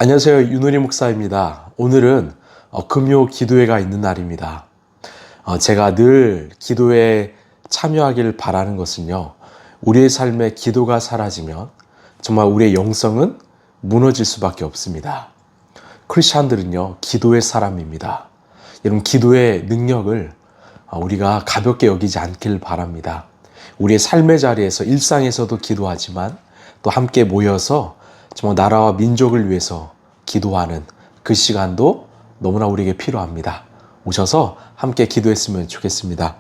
안녕하세요. 윤우리 목사입니다. 오늘은 금요 기도회가 있는 날입니다. 제가 늘 기도회에 참여하기를 바라는 것은요, 우리의 삶에 기도가 사라지면 정말 우리의 영성은 무너질 수밖에 없습니다. 크리스찬들은요, 기도의 사람입니다. 여러분, 기도의 능력을 우리가 가볍게 여기지 않길 바랍니다. 우리의 삶의 자리에서, 일상에서도 기도하지만 또 함께 모여서 정말 나라와 민족을 위해서 기도하는 그 시간도 너무나 우리에게 필요합니다. 오셔서 함께 기도했으면 좋겠습니다.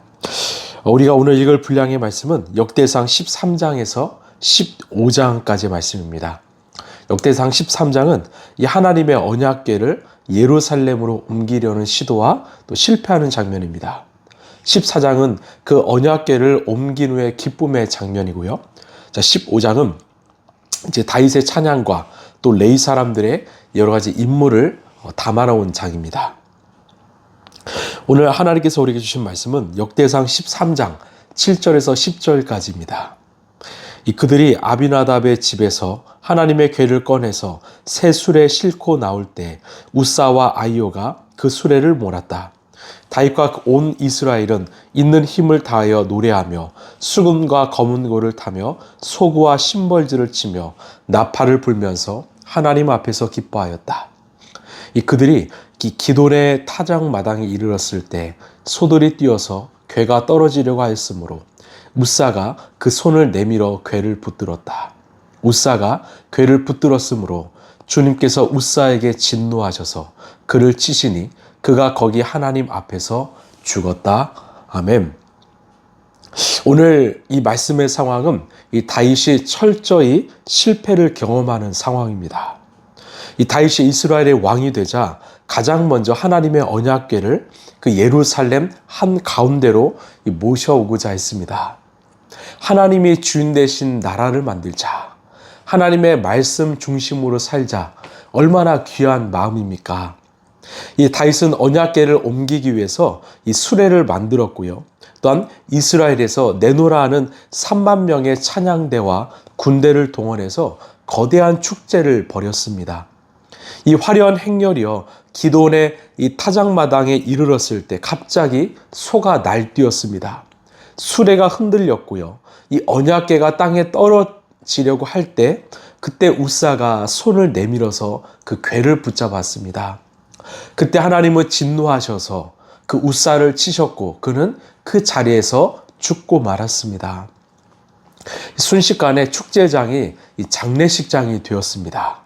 우리가 오늘 읽을 분량의 말씀은 역대상 13장에서 15장까지의 말씀입니다. 역대상 13장은 이 하나님의 언약궤를 예루살렘으로 옮기려는 시도와 또 실패하는 장면입니다. 14장은 그 언약궤를 옮긴 후의 기쁨의 장면이고요. 15장은 이제 다윗의 찬양과 또 레위 사람들의 여러 가지 임무를 담아놓은 장입니다. 오늘 하나님께서 우리에게 주신 말씀은 역대상 13장 7절에서 10절까지입니다. 그들이 아비나답의 집에서 하나님의 궤를 꺼내서 새 수레에 싣고 나올 때 우사와 아이오가 그 수레를 몰았다. 다윗과 온 이스라엘은 있는 힘을 다하여 노래하며 수금과 검은고를 타며 소구와 심벌질을 치며 나팔을 불면서 하나님 앞에서 기뻐하였다. 그들이 기돈의 타작마당에 이르렀을 때 소들이 뛰어서 궤가 떨어지려고 하였으므로 우사가 그 손을 내밀어 궤를 붙들었다. 우사가 궤를 붙들었으므로 주님께서 우사에게 진노하셔서 그를 치시니 그가 거기 하나님 앞에서 죽었다. 아멘. 오늘 이 말씀의 상황은 이 다윗이 철저히 실패를 경험하는 상황입니다. 이 다윗이 이스라엘의 왕이 되자 가장 먼저 하나님의 언약궤를 그 예루살렘 한 가운데로 모셔오고자 했습니다. 하나님이 주인 되신 나라를 만들자. 하나님의 말씀 중심으로 살자. 얼마나 귀한 마음입니까? 이 다윗은 언약궤를 옮기기 위해서 이 수레를 만들었고요. 또한 이스라엘에서 내노라 하는 3만 명의 찬양대와 군대를 동원해서 거대한 축제를 벌였습니다. 이 화려한 행렬이요, 기돈의 이 타작마당에 이르렀을 때 갑자기 소가 날뛰었습니다. 수레가 흔들렸고요. 이 언약궤가 땅에 떨어지려고 할 때 그때 우사가 손을 내밀어서 그 궤를 붙잡았습니다. 그때 하나님은 진노하셔서 그 우사를 치셨고 그는 그 자리에서 죽고 말았습니다. 순식간에 축제장이 장례식장이 되었습니다.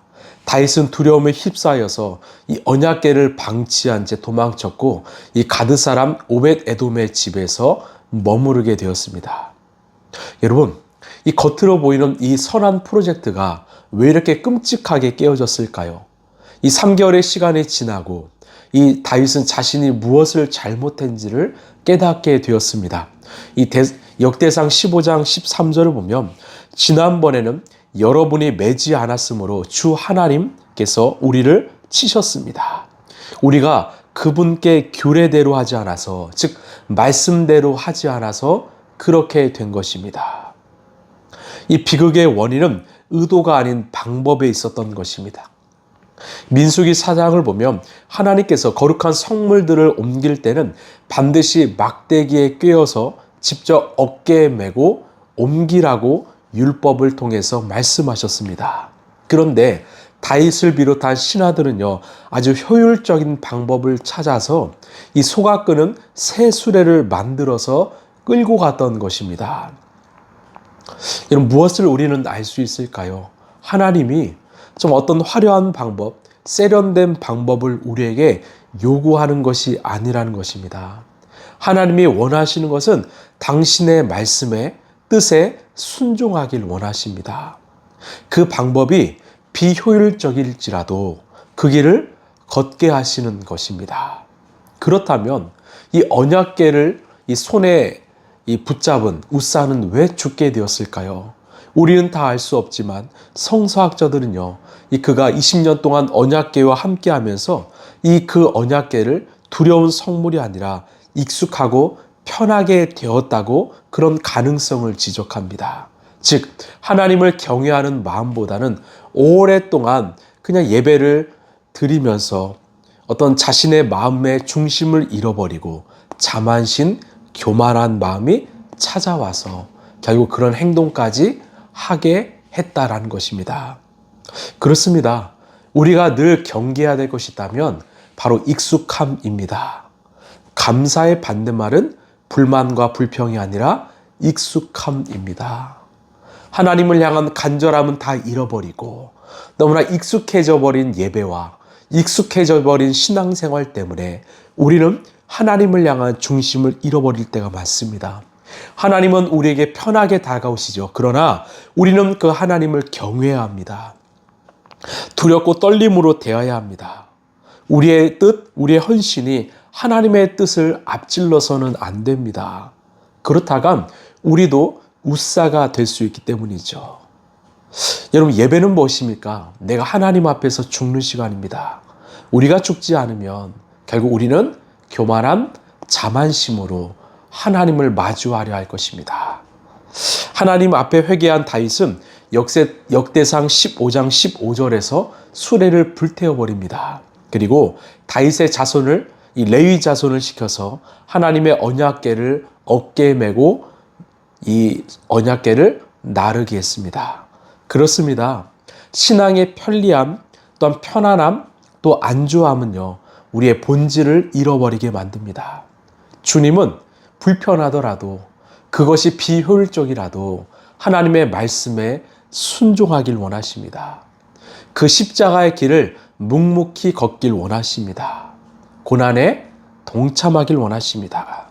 다윗은 두려움에 휩싸여서 이 언약궤를 방치한 채 도망쳤고 이 가드 사람 오벳 에돔의 집에서 머무르게 되었습니다. 여러분, 이 겉으로 보이는 이 선한 프로젝트가 왜 이렇게 끔찍하게 깨어졌을까요? 이 3개월의 시간이 지나고 이 다윗은 자신이 무엇을 잘못했는지를 깨닫게 되었습니다. 이 역대상 15장 13절을 보면 지난번에는 여러분이 매지 않았으므로 주 하나님께서 우리를 치셨습니다. 우리가 그분께 규례대로 하지 않아서, 즉 말씀대로 하지 않아서 그렇게 된 것입니다. 이 비극의 원인은 의도가 아닌 방법에 있었던 것입니다. 민수기 4장을 보면 하나님께서 거룩한 성물들을 옮길 때는 반드시 막대기에 꿰어서 직접 어깨에 메고 옮기라고 율법을 통해서 말씀하셨습니다. 그런데 다윗을 비롯한 신하들은요, 아주 효율적인 방법을 찾아서 이 소가 끄는 새 수레를 만들어서 끌고 갔던 것입니다. 여러분, 무엇을 우리는 알 수 있을까요? 하나님이 좀 어떤 화려한 방법, 세련된 방법을 우리에게 요구하는 것이 아니라는 것입니다. 하나님이 원하시는 것은 당신의 말씀에 뜻에 순종하길 원하십니다. 그 방법이 비효율적일지라도 그 길을 걷게 하시는 것입니다. 그렇다면 이 언약궤를 이 손에 붙잡은 우사는 왜 죽게 되었을까요? 우리는 다 알 수 없지만 성서학자들은요, 그가 20년 동안 언약궤와 함께 하면서 그 언약궤를 두려운 성물이 아니라 익숙하고 편하게 되었다고 그런 가능성을 지적합니다. 즉 하나님을 경외하는 마음보다는 오랫동안 그냥 예배를 드리면서 어떤 자신의 마음의 중심을 잃어버리고 자만심, 교만한 마음이 찾아와서 결국 그런 행동까지 하게 했다라는 것입니다. 그렇습니다. 우리가 늘 경계해야 될 것이 있다면 바로 익숙함입니다. 감사의 반대말은 불만과 불평이 아니라 익숙함입니다. 하나님을 향한 간절함은 다 잃어버리고 너무나 익숙해져 버린 예배와 익숙해져 버린 신앙생활 때문에 우리는 하나님을 향한 중심을 잃어버릴 때가 많습니다. 하나님은 우리에게 편하게 다가오시죠. 그러나 우리는 그 하나님을 경외해야 합니다. 두렵고 떨림으로 대해야 합니다. 우리의 뜻, 우리의 헌신이 하나님의 뜻을 앞질러서는 안 됩니다. 그렇다간 우리도 웃사가 될 수 있기 때문이죠. 여러분, 예배는 무엇입니까? 내가 하나님 앞에서 죽는 시간입니다. 우리가 죽지 않으면 결국 우리는 교만한 자만심으로 하나님을 마주하려 할 것입니다. 하나님 앞에 회개한 다윗은 역대상 15장 15절에서 수레를 불태워버립니다. 그리고 다윗의 자손을, 이 레위 자손을 시켜서 하나님의 언약궤를 어깨에 메고 이 언약궤를 나르게 했습니다. 그렇습니다. 신앙의 편리함, 또한 편안함, 또 안주함은요, 우리의 본질을 잃어버리게 만듭니다. 주님은 불편하더라도, 그것이 비효율적이라도 하나님의 말씀에 순종하길 원하십니다. 그 십자가의 길을 묵묵히 걷길 원하십니다. 고난에 동참하길 원하십니다.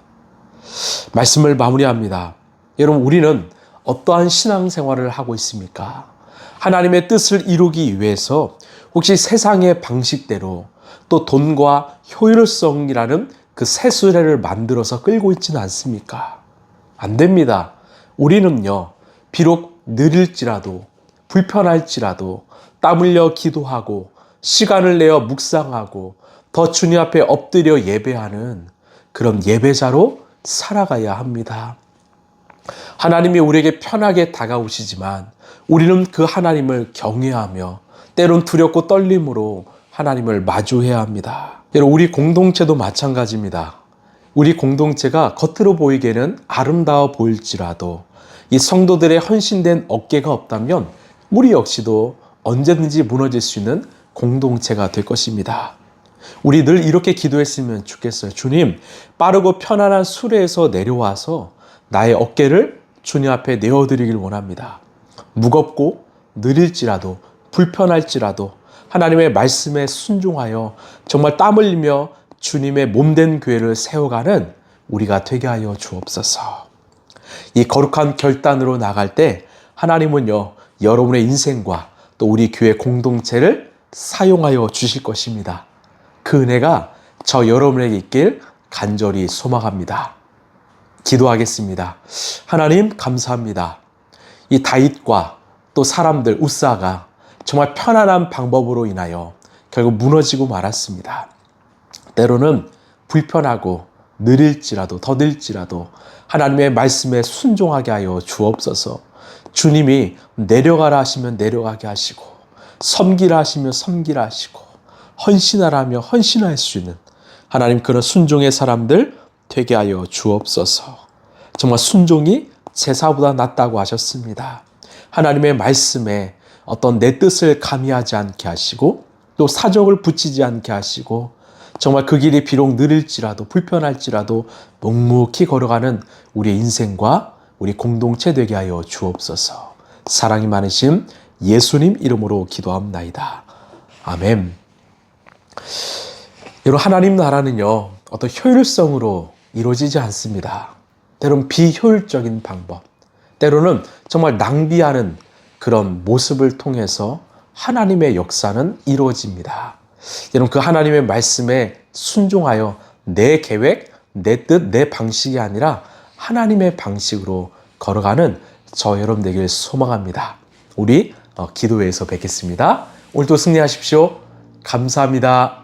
말씀을 마무리합니다. 여러분, 우리는 어떠한 신앙생활을 하고 있습니까? 하나님의 뜻을 이루기 위해서 혹시 세상의 방식대로 또 돈과 효율성이라는 그 새수레를 만들어서 끌고 있지는 않습니까? 안 됩니다. 우리는요, 비록 느릴지라도 불편할지라도 땀 흘려 기도하고 시간을 내어 묵상하고 더 주님 앞에 엎드려 예배하는 그런 예배자로 살아가야 합니다. 하나님이 우리에게 편하게 다가오시지만 우리는 그 하나님을 경외하며 때론 두렵고 떨림으로 하나님을 마주해야 합니다. 여러분, 우리 공동체도 마찬가지입니다. 우리 공동체가 겉으로 보이기에는 아름다워 보일지라도 이 성도들의 헌신된 어깨가 없다면 우리 역시도 언제든지 무너질 수 있는 공동체가 될 것입니다. 우리 늘 이렇게 기도했으면 좋겠어요. 주님, 빠르고 편안한 수레에서 내려와서 나의 어깨를 주님 앞에 내어드리길 원합니다. 무겁고 느릴지라도 불편할지라도 하나님의 말씀에 순종하여 정말 땀 흘리며 주님의 몸된 교회를 세워가는 우리가 되게 하여 주옵소서. 이 거룩한 결단으로 나갈 때 하나님은요, 여러분의 인생과 또 우리 교회 공동체를 사용하여 주실 것입니다. 그 은혜가 저 여러분에게 있길 간절히 소망합니다. 기도하겠습니다. 하나님, 감사합니다. 이 다윗과 또 사람들, 웃사가 정말 편안한 방법으로 인하여 결국 무너지고 말았습니다. 때로는 불편하고 느릴지라도 더딜지라도 하나님의 말씀에 순종하게 하여 주옵소서. 주님이 내려가라 하시면 내려가게 하시고 섬기라 하시면 섬기라 하시고 헌신하라 하며 헌신할 수 있는 하나님, 그런 순종의 사람들 되게 하여 주옵소서. 정말 순종이 제사보다 낫다고 하셨습니다. 하나님의 말씀에 어떤 내 뜻을 가미하지 않게 하시고 또 사족을 붙이지 않게 하시고 정말 그 길이 비록 느릴지라도 불편할지라도 묵묵히 걸어가는 우리의 인생과 우리 공동체 되게 하여 주옵소서. 사랑이 많으신 예수님 이름으로 기도합나이다. 아멘. 여러분, 하나님 나라는요, 어떤 효율성으로 이루어지지 않습니다. 때로는 비효율적인 방법, 때로는 정말 낭비하는 그런 모습을 통해서 하나님의 역사는 이루어집니다. 여러분, 그 하나님의 말씀에 순종하여 내 계획, 내 뜻, 내 방식이 아니라 하나님의 방식으로 걸어가는 저 여러분 되길 소망합니다. 우리 기도회에서 뵙겠습니다. 오늘도 승리하십시오. 감사합니다.